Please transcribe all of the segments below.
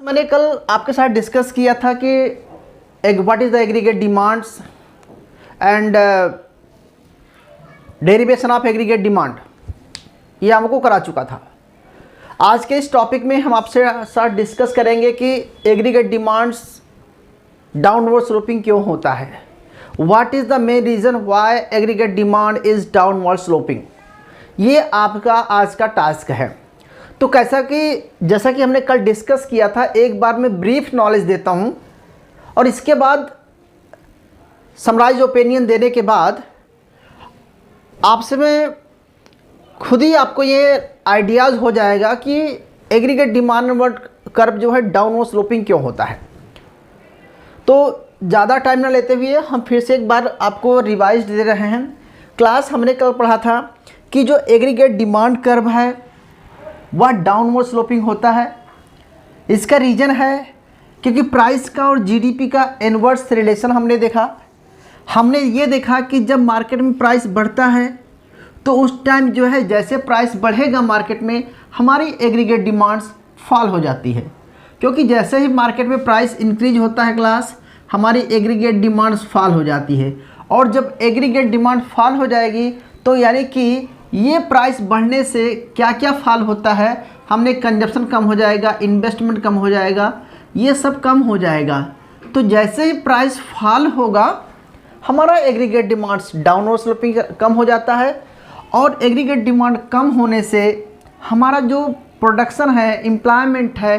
मैंने कल आपके साथ डिस्कस किया था कि what is the aggregate demands and derivation of aggregate demand, ये हमको करा चुका था। आज के इस टॉपिक में हम आपसे साथ डिस्कस करेंगे कि एग्रीगेट डिमांड्स डाउनवर्ड स्लोपिंग क्यों होता है, what is the main reason why aggregate demand is downward sloping. ये आपका आज का टास्क है। तो जैसा कि हमने कल डिस्कस किया था, एक बार मैं ब्रीफ नॉलेज देता हूँ और इसके बाद समराइज ओपिनियन देने के बाद आपसे मैं खुद ही आपको ये आइडियाज़ हो जाएगा कि एग्रीगेट डिमांड कर्व जो है डाउनवर्ड स्लोपिंग क्यों होता है। तो ज़्यादा टाइम ना लेते हुए हम फिर से एक बार आपको रिवाइज दे रहे हैं। क्लास हमने कल पढ़ा था कि जो एग्रीगेट डिमांड कर्व है वह डाउनवर्ड स्लोपिंग होता है। इसका रीज़न है क्योंकि प्राइस का और जीडीपी का इनवर्स रिलेशन हमने देखा। हमने ये देखा कि जब मार्केट में प्राइस बढ़ता है तो उस टाइम जो है जैसे प्राइस बढ़ेगा मार्केट में हमारी एग्रीगेट डिमांड्स फॉल हो जाती है, क्योंकि जैसे ही मार्केट में प्राइस इंक्रीज होता है क्लास, हमारी एग्रीगेट डिमांड्स फॉल हो जाती है। और जब एग्रीगेट डिमांड फॉल हो जाएगी तो यानी कि ये प्राइस बढ़ने से क्या क्या फॉल होता है, हमने कंजप्शन कम हो जाएगा, इन्वेस्टमेंट कम हो जाएगा, ये सब कम हो जाएगा। तो जैसे ही प्राइस फॉल होगा हमारा एग्रीगेट डिमांड्स डाउनवर्ड स्लोपिंग कम हो जाता है। और एग्रीगेट डिमांड कम होने से हमारा जो प्रोडक्शन है, एम्प्लॉयमेंट है,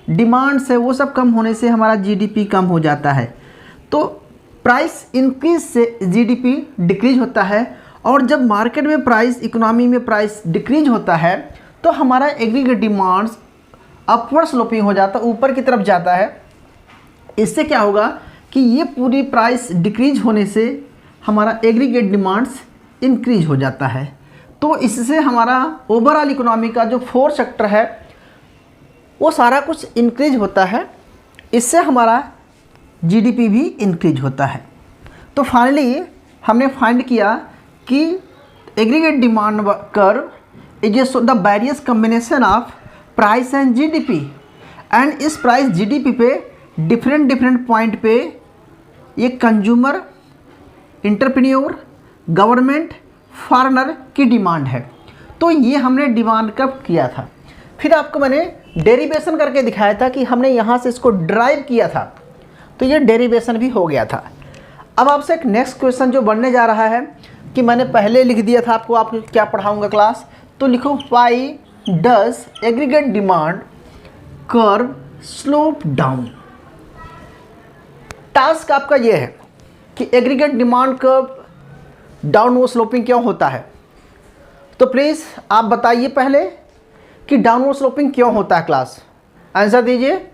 डिमांड्स है, वो सब कम होने से हमारा जीडीपी कम हो जाता है। तो प्राइस इंक्रीज से जीडीपी डिक्रीज होता है। और जब मार्केट में प्राइस, इकोनॉमी में प्राइस डिक्रीज होता है तो हमारा एग्रीगेट डिमांड्स अपवर्ड स्लोपिंग हो जाता है, ऊपर की तरफ जाता है। इससे क्या होगा कि ये पूरी प्राइस डिक्रीज होने से हमारा एग्रीगेट डिमांड्स इंक्रीज हो जाता है। तो इससे हमारा ओवरऑल इकोनॉमी का जो 4 सेक्टर है वो सारा कुछ इंक्रीज होता है। इससे हमारा जीडीपी भी इंक्रीज होता है। तो फाइनली हमने फाइंड किया कि aggregate demand curve is the various combination of price and GDP. And इस प्राइस जीडीपी पे डिफरेंट पॉइंट पे ये कंज्यूमर, एंटरप्रेन्योर, गवर्नमेंट, फॉरेनर की डिमांड है। तो ये हमने डिमांड कर्व किया था। फिर आपको मैंने डेरिवेशन करके दिखाया था कि हमने यहाँ से इसको ड्राइव किया था, तो ये डेरिवेशन भी हो गया था। अब आपसे एक नेक्स्ट क्वेश्चन जो बनने जा रहा है कि मैंने पहले लिख दिया था आपको क्या पढ़ाऊंगा क्लास, तो लिखो why does aggregate demand curve slope down. Task आपका ये है कि aggregate demand curve downward sloping क्यों होता है। तो प्लीज़ आप बताइए पहले कि डाउनवर्ड स्लोपिंग क्यों होता है। क्लास आंसर दीजिए।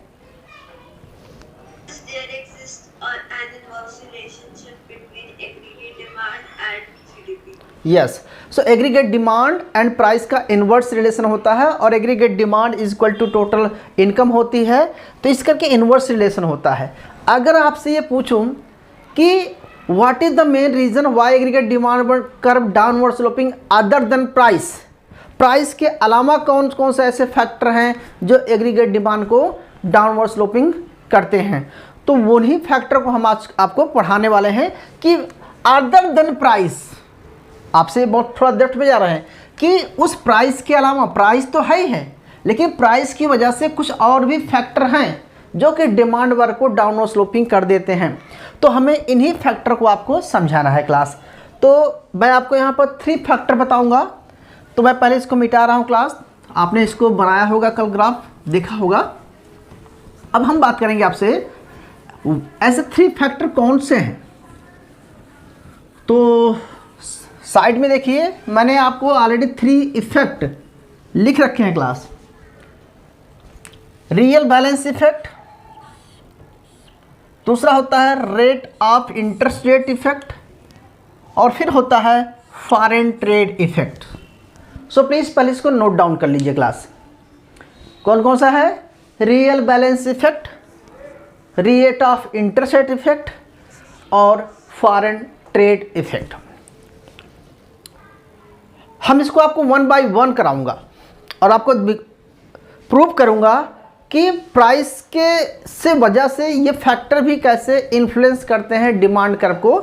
Yes, so aggregate demand and price का इन्वर्स रिलेशन होता है और aggregate demand is equal to total income होती है। तो इस करके इन्वर्स रिलेशन होता है। अगर आपसे ये पूछूं कि what is the main reason why aggregate demand curve downward sloping other than price, price के अलावा कौन कौन से ऐसे फैक्टर हैं जो एग्रीगेट डिमांड को डाउनवर्ड स्लोपिंग करते हैं, तो वही फैक्टर को हम आज आपको पढ़ाने वाले हैं कि अदर देन प्राइस। आपसे बहुत थोड़ा डेप्थ में जा रहे हैं कि उस प्राइस के अलावा, प्राइस तो है ही है, लेकिन प्राइस की वजह से कुछ और भी फैक्टर हैं जो कि डिमांड वर्ग को डाउनवर्ड स्लोपिंग कर देते हैं। तो हमें इन्हीं फैक्टर को आपको समझाना है क्लास। तो मैं आपको यहाँ पर 3 फैक्टर बताऊँगा। तो मैं पहले इसको मिटा रहा हूँ क्लास। आपने इसको बनाया होगा, कल ग्राफ देखा होगा। अब हम बात करेंगे आपसे ऐसे 3 फैक्टर कौन से हैं। तो साइड में देखिए, मैंने आपको ऑलरेडी 3 इफेक्ट लिख रखे हैं क्लास। रियल बैलेंस इफेक्ट, दूसरा होता है rate of interest rate effect, और फिर होता है foreign trade effect. So please पहले इसको नोट डाउन कर लीजिए क्लास। कौन कौन सा है? Real balance effect, rate of interest rate effect और फॉरेन ट्रेड इफेक्ट। हम इसको आपको 1 बाय 1 कराऊंगा और आपको प्रूव करूंगा कि प्राइस के से वजह से ये फैक्टर भी कैसे इन्फ्लुएंस करते हैं डिमांड कर्व को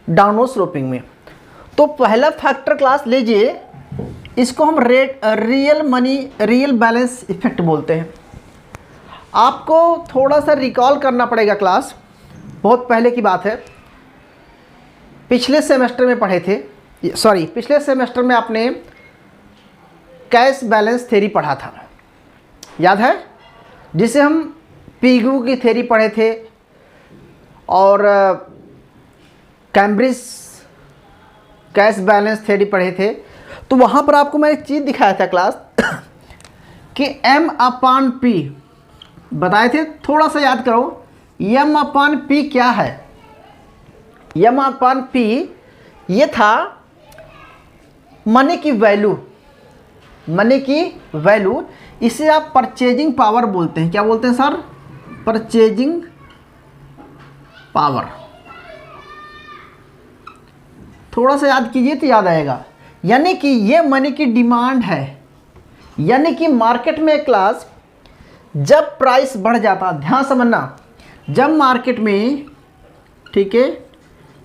डाउनवर्ड स्लोपिंग में। तो पहला फैक्टर क्लास लीजिए, इसको हम रियल बैलेंस इफेक्ट बोलते हैं। आपको थोड़ा सा रिकॉल करना पड़ेगा, क्लास बहुत पहले की बात है, पिछले सेमेस्टर में पढ़े थे, पिछले सेमेस्टर में आपने कैश बैलेंस थ्योरी पढ़ा था, याद है, जिसे हम पीगू की थ्योरी पढ़े थे और कैम्ब्रिज कैश बैलेंस थ्योरी पढ़े थे। तो वहाँ पर आपको मैं एक चीज़ दिखाया था क्लास कि M/P बताए थे, थोड़ा सा याद करो, M/P क्या है। M/P ये था मनी की वैल्यू, इसे आप परचेजिंग पावर बोलते हैं। क्या बोलते हैं सर? Purchasing power. थोड़ा सा याद कीजिए तो याद आएगा। यानी कि ये मनी की डिमांड है, यानी कि मार्केट में क्लास जब प्राइस बढ़ जाता, ध्यान समझना, जब मार्केट में, ठीक है,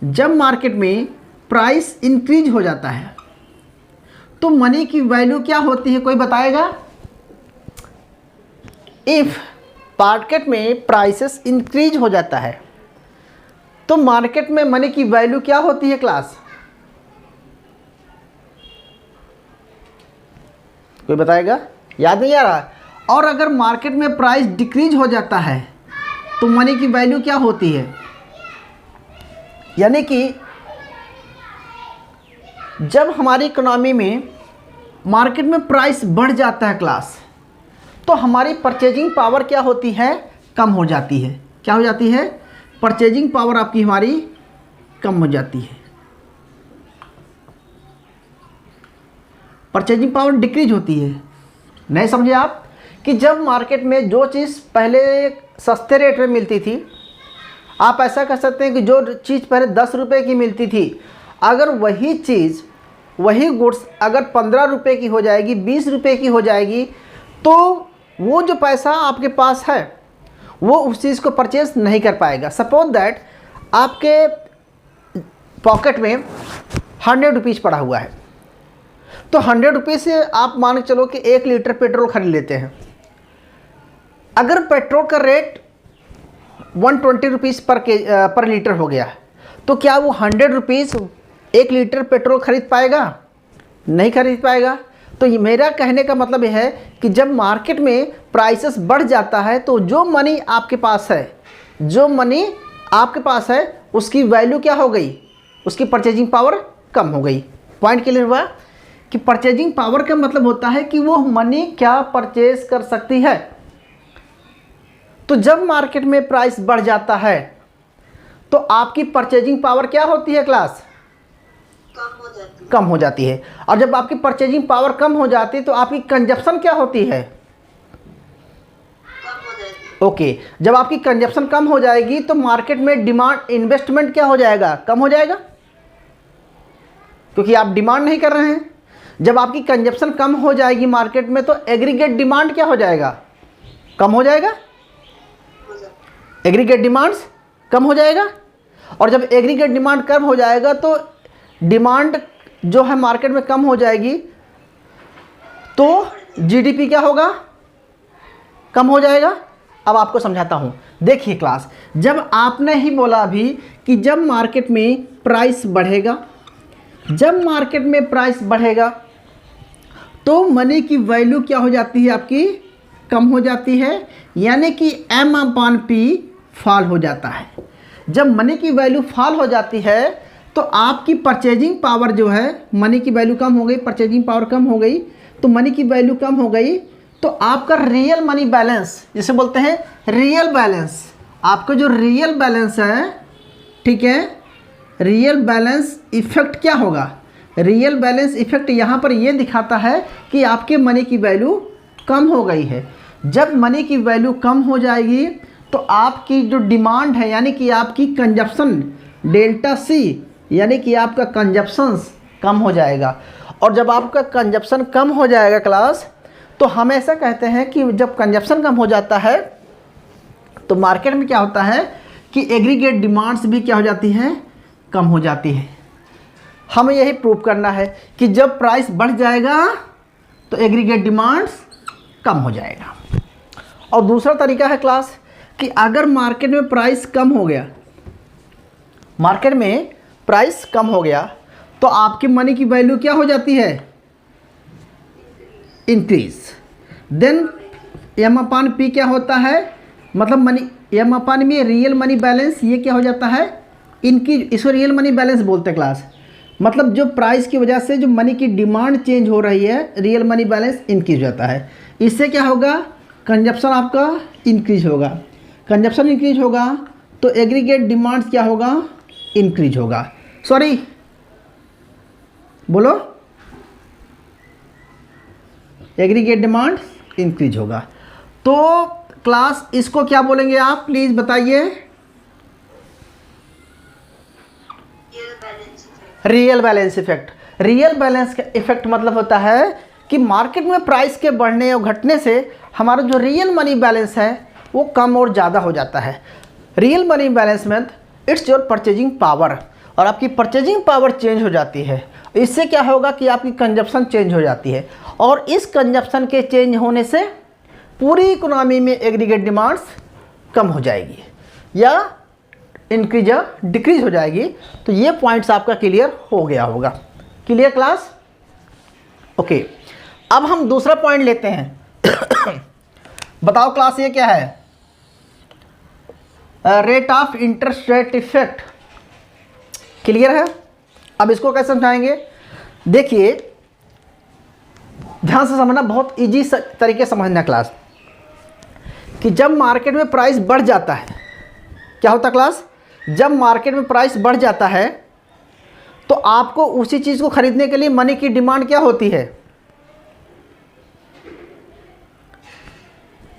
जब मार्केट में प्राइस इंक्रीज हो जाता है तो मनी की वैल्यू क्या होती है, कोई बताएगा? इफ मार्केट में प्राइसेस इंक्रीज हो जाता है तो मार्केट में मनी की वैल्यू क्या होती है क्लास? कोई बताएगा? याद नहीं आ रहा? और अगर मार्केट में प्राइस डिक्रीज हो जाता है तो मनी की वैल्यू क्या होती है? यानी कि जब हमारी इकोनॉमी में मार्केट में प्राइस बढ़ जाता है क्लास, तो हमारी परचेजिंग पावर क्या होती है? कम हो जाती है। क्या हो जाती है? परचेजिंग पावर आपकी हमारी कम हो जाती है, परचेजिंग पावर डिक्रीज होती है। नहीं समझे आप? कि जब मार्केट में जो चीज़ पहले सस्ते रेट में मिलती थी, आप ऐसा कर सकते हैं कि जो चीज़ पहले 10 रुपये की मिलती थी, अगर वही चीज़, वही गुड्स अगर 15 रुपये की हो जाएगी, 20 रुपये की हो जाएगी, तो वो जो पैसा आपके पास है वो उस चीज़ को परचेज नहीं कर पाएगा। सपोज दैट आपके पॉकेट में 100 रुपीज़ पड़ा हुआ है, तो 100 रुपये से आप मान के चलो कि 1 लीटर पेट्रोल खरीद लेते हैं। अगर पेट्रोल का रेट 120 रुपीज़ पर लीटर हो गया, तो क्या वो 100 रुपीज़ 1 लीटर पेट्रोल खरीद पाएगा? नहीं खरीद पाएगा। तो ये मेरा कहने का मतलब यह है कि जब मार्केट में प्राइसेस बढ़ जाता है तो जो मनी आपके पास है, उसकी वैल्यू क्या हो गई? उसकी परचेजिंग पावर कम हो गई। पॉइंट क्लियर हुआ कि परचेजिंग पावर का मतलब होता है कि वो मनी क्या परचेज कर सकती है। तो जब मार्केट में प्राइस बढ़ जाता है तो आपकी परचेजिंग पावर क्या होती है क्लास? कम हो जाती है। और जब आपकी परचेजिंग पावर कम हो जाती है तो आपकी कंजप्शन क्या होती है? ओके, जब आपकी कंजप्शन कम हो जाएगी तो मार्केट में डिमांड, इन्वेस्टमेंट क्या हो जाएगा? कम हो जाएगा, क्योंकि आप डिमांड नहीं कर रहे हैं। जब आपकी कंजप्शन कम हो जाएगी मार्केट में तो एग्रीगेट डिमांड क्या हो जाएगा? कम हो जाएगा। एग्रीगेट डिमांड्स कम हो जाएगा, और जब एग्रीगेट डिमांड कम हो जाएगा तो डिमांड जो है मार्केट में कम हो जाएगी, तो जीडीपी क्या होगा? कम हो जाएगा। अब आपको समझाता हूँ। देखिए क्लास, जब आपने ही बोला अभी कि जब मार्केट में प्राइस बढ़ेगा, जब मार्केट में प्राइस बढ़ेगा तो मनी की वैल्यू क्या हो जाती है? आपकी कम हो जाती है, यानी कि M/P फॉल हो जाता है। जब मनी की वैल्यू फॉल हो जाती है तो आपकी परचेजिंग पावर जो है, मनी की वैल्यू कम हो गई, परचेजिंग पावर कम हो गई, तो मनी की वैल्यू कम हो गई तो आपका रियल मनी बैलेंस, जिसे बोलते हैं रियल बैलेंस, आपका जो रियल बैलेंस है, ठीक है, रियल बैलेंस इफेक्ट क्या होगा? रियल बैलेंस इफेक्ट यहाँ पर ये दिखाता है कि आपके मनी की वैल्यू कम हो गई है। जब मनी की वैल्यू कम हो जाएगी तो आपकी जो डिमांड है, यानी कि आपकी कंजप्शन, डेल्टा सी, यानी कि आपका कंजप्शंस कम हो जाएगा। और जब आपका कंजप्शन कम हो जाएगा क्लास, तो हम ऐसा कहते हैं कि जब कंजप्शन कम हो जाता है तो मार्केट में क्या होता है कि एग्रीगेट डिमांड्स भी क्या हो जाती हैं, कम हो जाती है। हमें यही प्रूव करना है कि जब प्राइस बढ़ जाएगा तो एग्रीगेट डिमांड्स कम हो जाएगा। और दूसरा तरीका है क्लास कि अगर मार्केट में प्राइस कम हो गया, मार्केट में प्राइस कम हो गया तो आपकी मनी की वैल्यू क्या हो जाती है, इंक्रीज। देन एम अपान पी क्या होता है, मतलब मनी एम अपान में रियल मनी बैलेंस ये क्या हो जाता है, इंक्रीज। इसको रियल मनी बैलेंस बोलते हैं क्लास। मतलब जो प्राइस की वजह से जो मनी की डिमांड चेंज हो रही है, रियल मनी बैलेंस इंक्रीज होता है। इससे क्या होगा, कंजप्शन आपका इंक्रीज होगा। कंजप्शन इंक्रीज होगा तो एग्रीगेट डिमांड्स क्या होगा, इंक्रीज होगा। सॉरी बोलो, एग्रीगेट डिमांड इंक्रीज होगा। तो क्लास इसको क्या बोलेंगे आप प्लीज बताइए, real balance effect. Real balance का इफेक्ट मतलब होता है कि मार्केट में प्राइस के बढ़ने और घटने से हमारा जो रियल मनी बैलेंस है वो कम और ज़्यादा हो जाता है। रियल मनी बैलेंस में इट्स योर परचेजिंग पावर, और आपकी परचेजिंग पावर चेंज हो जाती है। इससे क्या होगा कि आपकी कंजप्शन चेंज हो जाती है, और इस कंजप्शन के चेंज होने से पूरी इकोनॉमी में एग्रीगेट डिमांड्स कम हो जाएगी या इंक्रीज या डिक्रीज हो जाएगी। तो ये पॉइंट्स आपका क्लियर हो गया होगा। Clear class? ओके, अब हम दूसरा पॉइंट लेते हैं। बताओ क्लास ये क्या है, rate of interest rate effect. Clear है? अब इसको कैसे समझाएंगे, देखिए ध्यान से समझना, बहुत इजी तरीके से समझना क्लास। कि जब मार्केट में प्राइस बढ़ जाता है, क्या होता क्लास, जब मार्केट में प्राइस बढ़ जाता है तो आपको उसी चीज़ को खरीदने के लिए मनी की डिमांड क्या होती है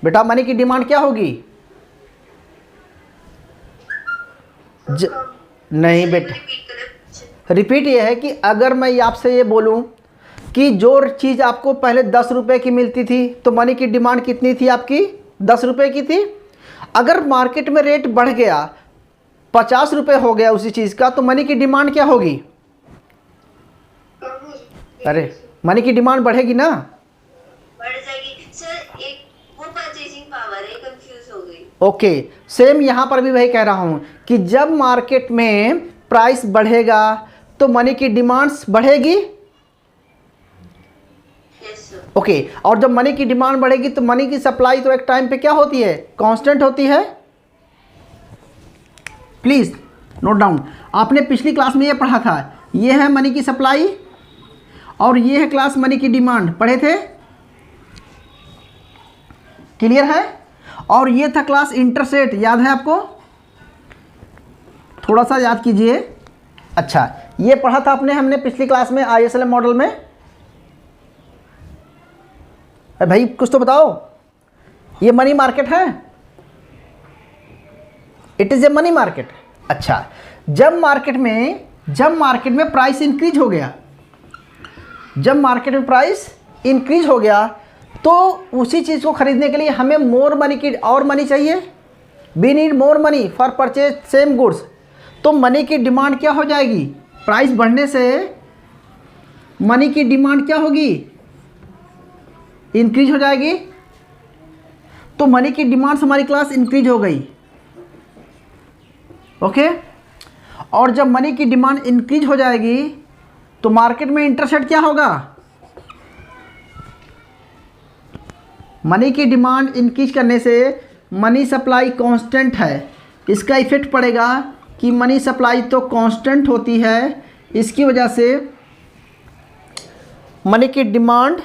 बेटा, मनी की डिमांड क्या होगी? नहीं बेटा, रिपीट ये है कि अगर मैं आपसे ये बोलूं कि जो चीज़ आपको पहले 10 रुपये की मिलती थी तो मनी की डिमांड कितनी थी आपकी, 10 रुपये की थी। अगर मार्केट में रेट बढ़ गया 50 रुपये हो गया उसी चीज़ का, तो मनी की डिमांड क्या होगी? अरे मनी की डिमांड बढ़ेगी ना, बढ़ जाएगी सर। एक वो परचेजिंग पावर है, कंफ्यूज हो गई। ओके, सेम यहाँ पर भी वही कह रहा हूँ कि जब मार्केट में प्राइस बढ़ेगा तो मनी की डिमांड्स बढ़ेगी। ओके, और जब मनी की डिमांड बढ़ेगी तो मनी की सप्लाई तो एक टाइम पे क्या होती है, कांस्टेंट होती है। प्लीज नोट डाउन, आपने पिछली क्लास में ये पढ़ा था, ये है मनी की सप्लाई और ये है क्लास मनी की डिमांड, पढ़े थे? क्लियर है? और ये था क्लास इंटरेस्ट रेट, याद है आपको? थोड़ा सा याद कीजिए। अच्छा, ये पढ़ा था आपने, हमने पिछली क्लास में ISLM मॉडल में। भाई कुछ तो बताओ, ये मनी मार्केट है, it is a money market. अच्छा, जब मार्केट में प्राइस इंक्रीज हो गया, जब मार्केट में प्राइस इंक्रीज हो गया तो उसी चीज़ को खरीदने के लिए हमें मोर मनी की और मनी चाहिए। We need more money for purchase same goods. तो मनी की डिमांड क्या हो जाएगी, प्राइस बढ़ने से मनी की डिमांड क्या होगी, इंक्रीज हो जाएगी। तो मनी की डिमांड हमारी क्लास इंक्रीज हो गई। ओके, और जब मनी की डिमांड इंक्रीज हो जाएगी तो मार्केट में इंटरेस्ट रेट क्या होगा, मनी की डिमांड इंक्रीज करने से मनी सप्लाई कांस्टेंट है, इसका इफेक्ट पड़ेगा कि मनी सप्लाई तो कांस्टेंट होती है, इसकी वजह से मनी की डिमांड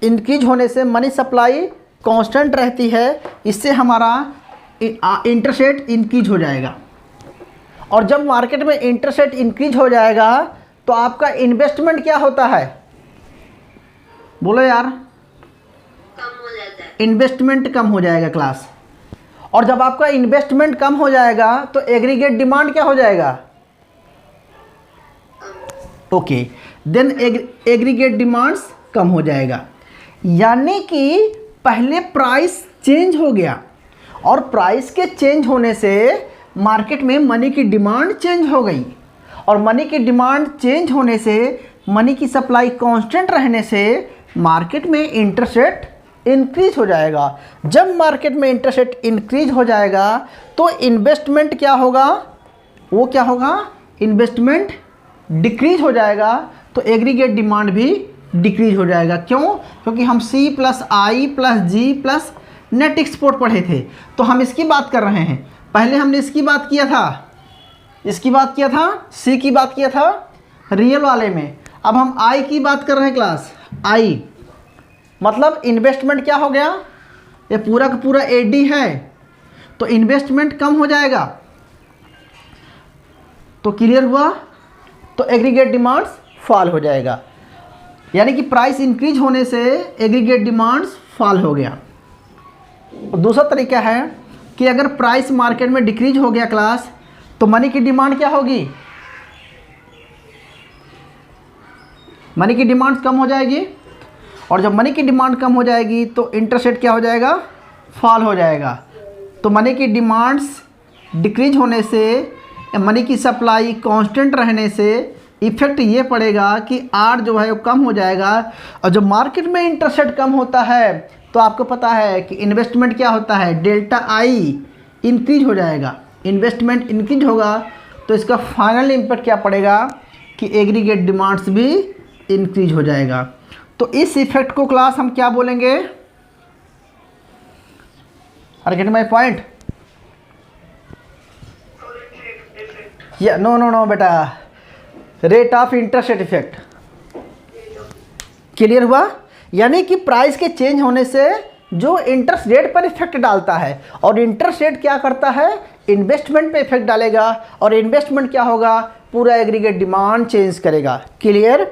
इंक्रीज होने से मनी सप्लाई कांस्टेंट रहती है, इससे हमारा इंटरेस्ट रेट इंक्रीज हो जाएगा। और जब मार्केट में इंटरेस्ट रेट इंक्रीज हो जाएगा तो आपका इन्वेस्टमेंट क्या होता है, बोलो यार, कम हो जाता है। इन्वेस्टमेंट कम हो जाएगा क्लास। और जब आपका इन्वेस्टमेंट कम हो जाएगा तो एग्रीगेट डिमांड क्या हो जाएगा, ओके, देन एग्रीगेट डिमांड्स कम हो जाएगा। यानी कि पहले प्राइस चेंज हो गया और प्राइस के चेंज होने से मार्केट में मनी की डिमांड चेंज हो गई और मनी की डिमांड चेंज होने से मनी की सप्लाई कांस्टेंट रहने से मार्केट में इंटरेस्ट रेट इंक्रीज हो जाएगा। जब मार्केट में इंटरेस्ट रेट इंक्रीज हो जाएगा तो इन्वेस्टमेंट क्या होगा, वो क्या होगा, इन्वेस्टमेंट डिक्रीज हो जाएगा, तो एग्रीगेट डिमांड भी डिक्रीज हो जाएगा। क्यों? क्योंकि हम C plus I plus G plus net export पढ़े थे, तो हम इसकी बात कर रहे हैं। पहले हमने इसकी बात किया था, C की बात किया था रियल वाले में। अब हम I की बात कर रहे हैं क्लास। I मतलब इन्वेस्टमेंट क्या हो गया, ये पूरा का पूरा AD है तो इन्वेस्टमेंट कम हो जाएगा। तो क्लियर हुआ, तो एग्रीगेट डिमांड्स फॉल हो जाएगा, यानी कि प्राइस इंक्रीज होने से एग्रीगेट डिमांड्स फॉल हो गया। और दूसरा तरीका है कि अगर प्राइस मार्केट में डिक्रीज हो गया क्लास, तो मनी की डिमांड क्या होगी, मनी की डिमांड कम हो जाएगी और जब मनी की डिमांड कम हो जाएगी तो इंटरेस्ट रेट क्या हो जाएगा, फॉल हो जाएगा। तो मनी की डिमांड्स डिक्रीज होने से मनी की सप्लाई कांस्टेंट रहने से इफेक्ट ये पड़ेगा कि आर जो है वो कम हो जाएगा। और जब मार्केट में इंटरेस्ट रेट कम होता है तो आपको पता है कि इन्वेस्टमेंट क्या होता है, डेल्टा आई इंक्रीज हो जाएगा। इन्वेस्टमेंट इंक्रीज होगा तो इसका फाइनल इम्पैक्ट क्या पड़ेगा कि एग्रीगेट डिमांड्स भी इंक्रीज हो जाएगा। तो इस इफेक्ट को क्लास हम क्या बोलेंगे, आर गेट माय पॉइंट? या नो बेटा, rate of interest rate effect. Clear हुआ? यानी कि प्राइस के चेंज होने से जो इंटरेस्ट रेट पर इफेक्ट डालता है, और इंटरेस्ट रेट क्या करता है, इन्वेस्टमेंट पे इफेक्ट डालेगा, और इन्वेस्टमेंट क्या होगा, पूरा एग्रीगेट डिमांड चेंज करेगा। क्लियर?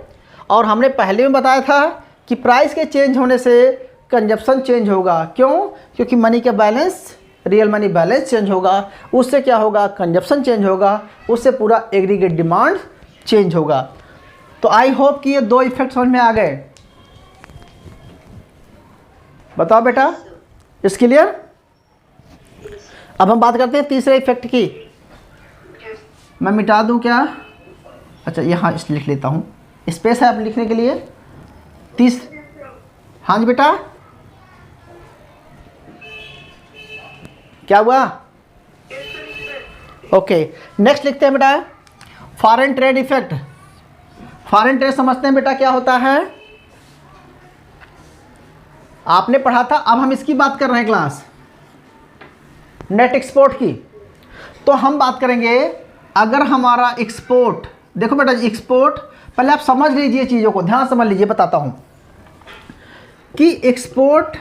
और हमने पहले में बताया था कि प्राइस के चेंज होने से कंजप्शन चेंज होगा। क्यों? क्योंकि मनी का balance, real money balance change होगा, उससे क्या होगा, कंजप्शन चेंज होगा, उससे पूरा एग्रीगेट डिमांड चेंज होगा। तो आई होप कि ये दो इफेक्ट समझ में आ गए। बताओ बेटा, इस क्लियर? अब हम बात करते हैं तीसरे इफेक्ट की। मैं मिटा दूं क्या? अच्छा, यहाँ इस लिख लेता हूँ, स्पेस है आप लिखने के लिए। हाँ जी बेटा, क्या हुआ? ओके, नेक्स्ट लिखते हैं बेटा, foreign trade effect. Foreign trade समझते हैं बेटा क्या होता है, आपने पढ़ा था। अब हम इसकी बात कर रहे हैं क्लास, नेट एक्सपोर्ट की। तो हम बात करेंगे अगर हमारा एक्सपोर्ट, देखो बेटा एक्सपोर्ट, पहले आप समझ लीजिए चीज़ों को, ध्यान समझ लीजिए, बताता हूँ कि एक्सपोर्ट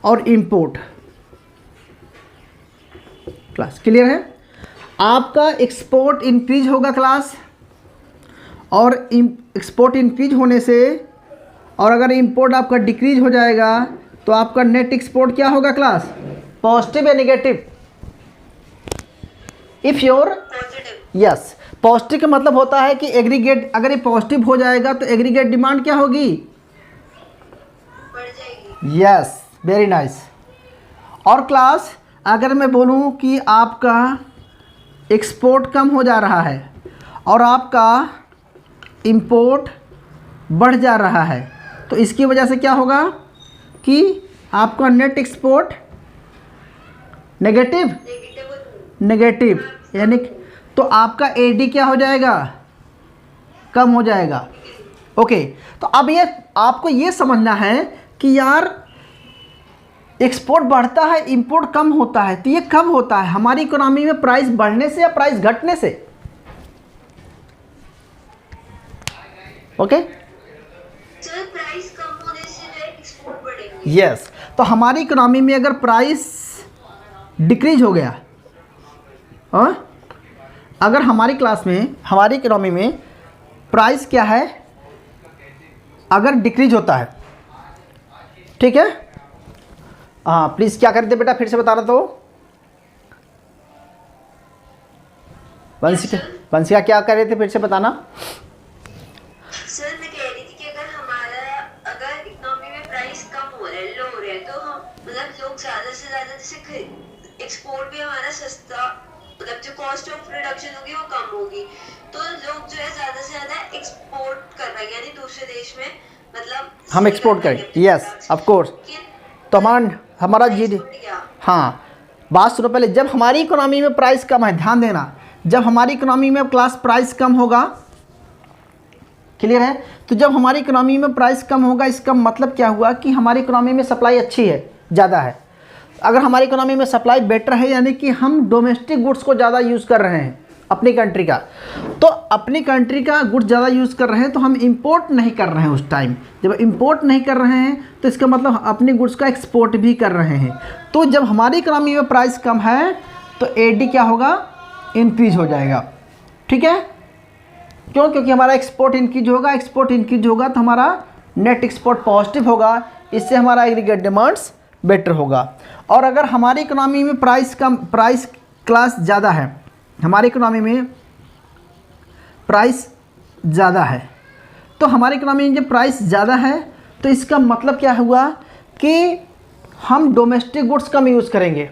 और इंपोर्ट, क्लास क्लियर है? आपका एक्सपोर्ट इंक्रीज होगा क्लास, और एक्सपोर्ट इंक्रीज होने से, और अगर इंपोर्ट आपका डिक्रीज हो जाएगा तो आपका नेट एक्सपोर्ट क्या होगा क्लास, पॉजिटिव या negative? If your, yes, positive का मतलब होता है कि एग्रीगेट, अगर ये पॉजिटिव हो जाएगा तो एग्रीगेट डिमांड क्या होगी, बढ़ जाएगी। Yes, very nice. और क्लास अगर मैं बोलूं कि आपका एक्सपोर्ट कम हो जा रहा है और आपका इंपोर्ट बढ़ जा रहा है, तो इसकी वजह से क्या होगा कि आपका नेट एक्सपोर्ट नेगेटिव, नेगेटिव, यानी तो आपका एडी क्या हो जाएगा, कम हो जाएगा। ओके, तो अब ये आपको ये समझना है कि यार एक्सपोर्ट बढ़ता है, इंपोर्ट कम होता है, तो ये कब होता है हमारी इकोनॉमी में, प्राइस बढ़ने से या प्राइस घटने से? ओके, सर प्राइस कम होने से जो है एक्सपोर्ट बढ़ेंगे। यस, तो हमारी इकोनॉमी में अगर प्राइस डिक्रीज हो गया, हाँ, अगर हमारी क्लास में, हमारी इकोनॉमी में प्राइस क्या है, अगर डिक्रीज होता है, ठीक है, हाँ प्लीज़ क्या करते बेटा, फिर से बताना। तो वंशिका क्या कर रहे थे, फिर से बताना। सर मैं कह रही थी कि अगर हमारा, अगर एक्सपोर्ट भी हमारा सस्ता, मतलब जो कॉस्ट ऑफ प्रोडक्शन होगी वो कम होगी, तो लोग जो है ज्यादा से ज्यादा एक्सपोर्ट कर पाएंगे, यानी दूसरे देश में मतलब हम एक्सपोर्ट करें, यस ऑफ कोर्स। तो हमारा जी, हाँ बात सुनो पहले, जब हमारी इकोनॉमी में प्राइस कम है, ध्यान देना, जब हमारी इकोनॉमी में क्लास प्राइस कम होगा, क्लियर है, तो जब हमारी इकोनॉमी में प्राइस कम होगा इसका मतलब क्या हुआ कि हमारी इकोनॉमी में सप्लाई अच्छी है, ज़्यादा है। अगर हमारी इकोनॉमी में सप्लाई बेटर है यानी कि हम डोमेस्टिक गुड्स को ज़्यादा यूज़ कर रहे हैं अपनी कंट्री का, तो अपनी कंट्री का गुड्स ज़्यादा यूज़ कर रहे हैं, तो हम इंपोर्ट नहीं कर रहे हैं उस टाइम। जब इंपोर्ट नहीं कर रहे हैं तो इसका मतलब अपनी गुड्स का एक्सपोर्ट भी कर रहे हैं। तो जब हमारी इकोनॉमी में प्राइस कम है तो एडी क्या होगा, इंक्रीज हो जाएगा, ठीक है। क्यों? क्योंकि हमारा एक्सपोर्ट इंक्रीज होगा, एक्सपोर्ट इंक्रीज होगा तो हमारा नेट एक्सपोर्ट पॉजिटिव होगा, इससे हमारा एग्रीगेट डिमांड्स बेटर होगा। और अगर हमारी इकोनॉमी में प्राइस क्लास ज़्यादा है, हमारी इकोनॉमी में प्राइस ज़्यादा है, तो हमारी इकोनॉमी में जब प्राइस ज़्यादा है तो इसका मतलब क्या हुआ कि हम डोमेस्टिक गुड्स कम यूज़ करेंगे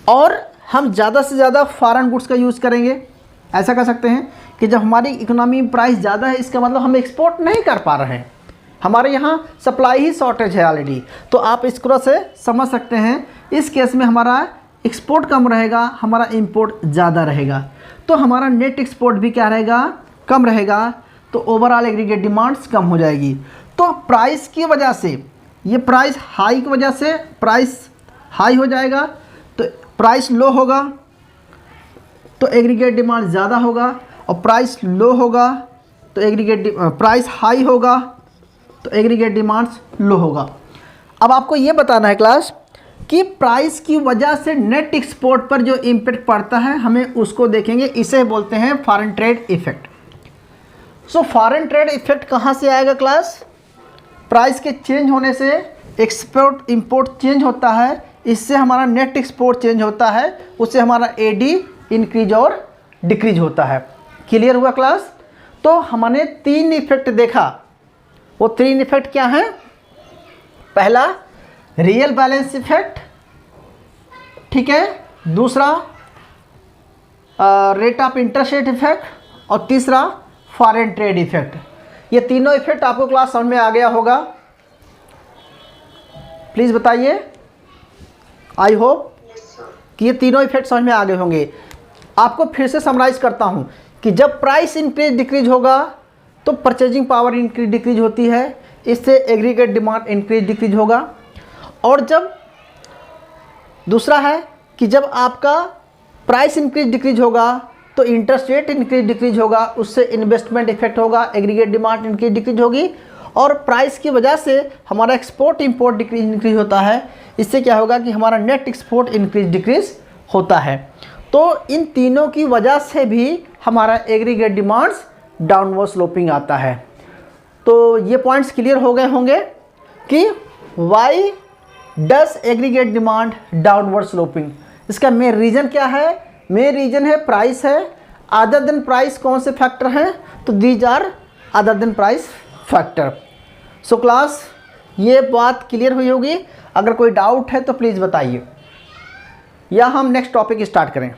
और हम ज़्यादा से ज़्यादा फॉरेन गुड्स का यूज़ करेंगे। ऐसा कर सकते हैं कि जब हमारी इकोनॉमी में प्राइस ज़्यादा है इसका मतलब हम एक्सपोर्ट नहीं कर पा रहे हैं, हमारे यहाँ सप्लाई ही शॉर्टेज है ऑलरेडी। तो आप इस तरह से समझ सकते हैं, इस केस में हमारा एक्सपोर्ट कम रहेगा, हमारा इंपोर्ट ज़्यादा रहेगा, तो हमारा नेट एक्सपोर्ट भी क्या रहेगा, कम रहेगा, तो ओवरऑल एग्रीगेट डिमांड्स कम हो जाएगी। तो प्राइस की वजह से, ये प्राइस हाई की वजह से प्राइस हाई हो जाएगा, तो प्राइस लो होगा तो एग्रीगेट डिमांड ज़्यादा होगा, और प्राइस लो होगा तो प्राइस हाई होगा तो एग्रीगेट डिमांड्स लो होगा। अब आपको ये बताना है क्लास कि प्राइस की वजह से नेट एक्सपोर्ट पर जो इम्पैक्ट पड़ता है हमें उसको देखेंगे, इसे बोलते हैं foreign trade effect. So foreign trade effect कहाँ से आएगा क्लास? प्राइस के चेंज होने से एक्सपोर्ट इंपोर्ट चेंज होता है, इससे हमारा नेट एक्सपोर्ट चेंज होता है, उससे हमारा एडी इंक्रीज और डिक्रीज होता है। क्लियर हुआ क्लास? तो हमने 3 इफेक्ट देखा, वो 3 इफेक्ट क्या हैं? पहला रियल बैलेंस इफेक्ट, ठीक है, दूसरा rate of interest rate effect, और तीसरा फॉरेन ट्रेड इफेक्ट। ये तीनों इफेक्ट आपको क्लास समझ में आ गया होगा, प्लीज़ बताइए। आई होप कि ये तीनों इफेक्ट समझ में आ गए होंगे। आपको फिर से समराइज करता हूँ कि जब प्राइस इंक्रीज डिक्रीज होगा तो परचेजिंग पावर इंक्रीज डिक्रीज होती है, इससे एग्रीगेट डिमांड इंक्रीज डिक्रीज होगा। और जब दूसरा है कि जब आपका प्राइस इंक्रीज डिक्रीज होगा तो इंटरेस्ट रेट इंक्रीज डिक्रीज होगा, उससे इन्वेस्टमेंट इफेक्ट होगा, एग्रीगेट डिमांड इंक्रीज डिक्रीज होगी। और प्राइस की वजह से हमारा एक्सपोर्ट इंपोर्ट डिक्रीज इंक्रीज होता है, इससे क्या होगा कि हमारा नेट एक्सपोर्ट इंक्रीज डिक्रीज होता है। तो इन तीनों की वजह से भी हमारा एग्रीगेट डिमांड्स डाउनवर्ड स्लोपिंग आता है। तो ये पॉइंट्स क्लियर हो गए होंगे कि why does aggregate demand downward sloping. इसका मेन रीज़न क्या है? मेन रीज़न है प्राइस है। अदर देन प्राइस कौन से फैक्टर हैं? तो these are other than price factor. So class ये बात क्लियर हुई होगी। अगर कोई डाउट है तो प्लीज़ बताइए, या हम नेक्स्ट टॉपिक स्टार्ट करें।